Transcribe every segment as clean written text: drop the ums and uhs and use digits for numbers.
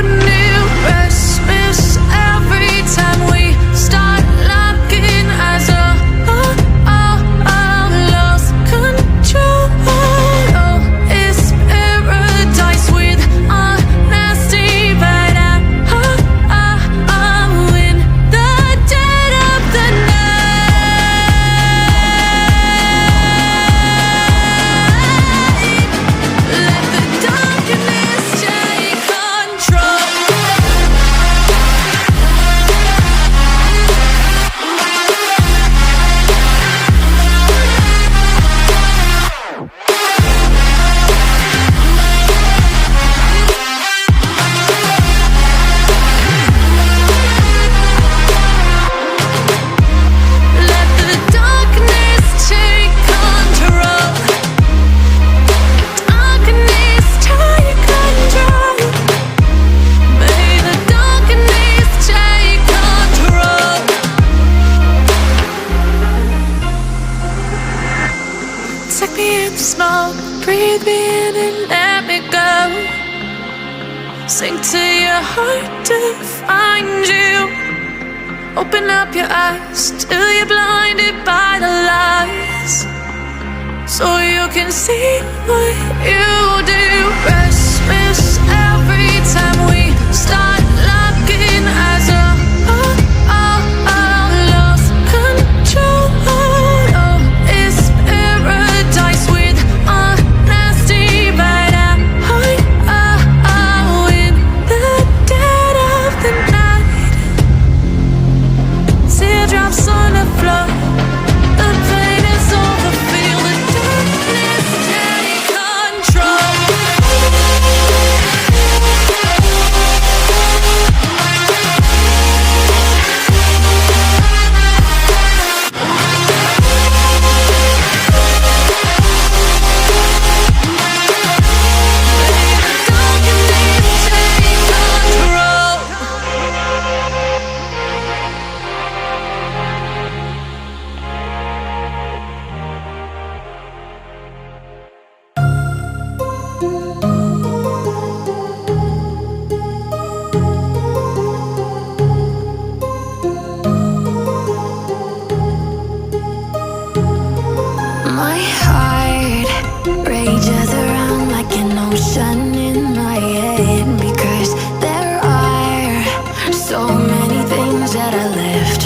new Christmas every time we start looking as a lost control. Oh, it's paradise with honesty, but I'm in the dead of the night. Let the darkness take control. Let the darkness take control. Darkness take control. May the darkness take control. Take me in the smoke, breathe me in and let me go. Sink to your heart to find you. Open up your eyes till you're blinded by the lies, so you can see what you do. Christmas every time we start looking as a lost control. Oh, it's paradise with honesty, but I'm in the dead of the night. Teardrops on the floor. The pain is over. Feel the darkness take control. My heart rages around like an ocean in my head, because there are so many things that I left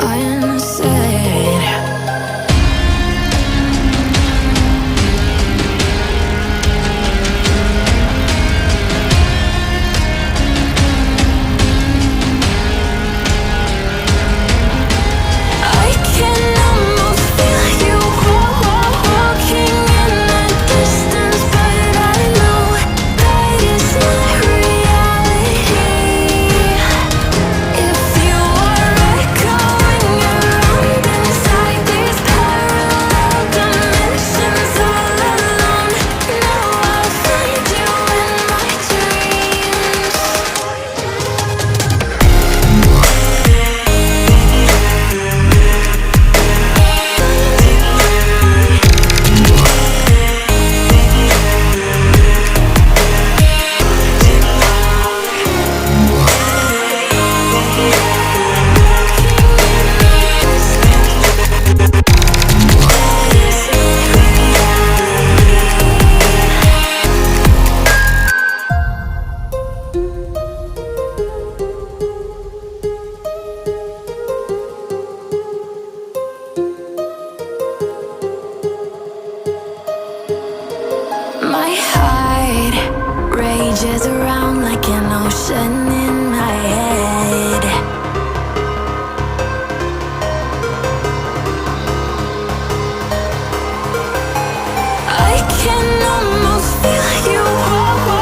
unsaid. I can almost feel you walking in the distance, but I know that it's not reality. If you are echoing around inside these parallel dimensions all alone, now I'll find you in my dreams. My heart rages around like an ocean in my head. I can almost feel you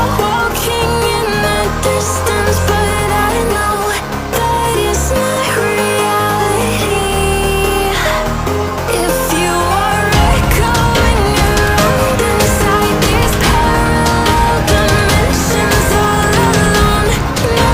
walking in the distance, but I know that it's not reality. If you are echoing around inside these parallel dimensions all alone, now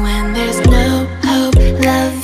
when there's no hope. Love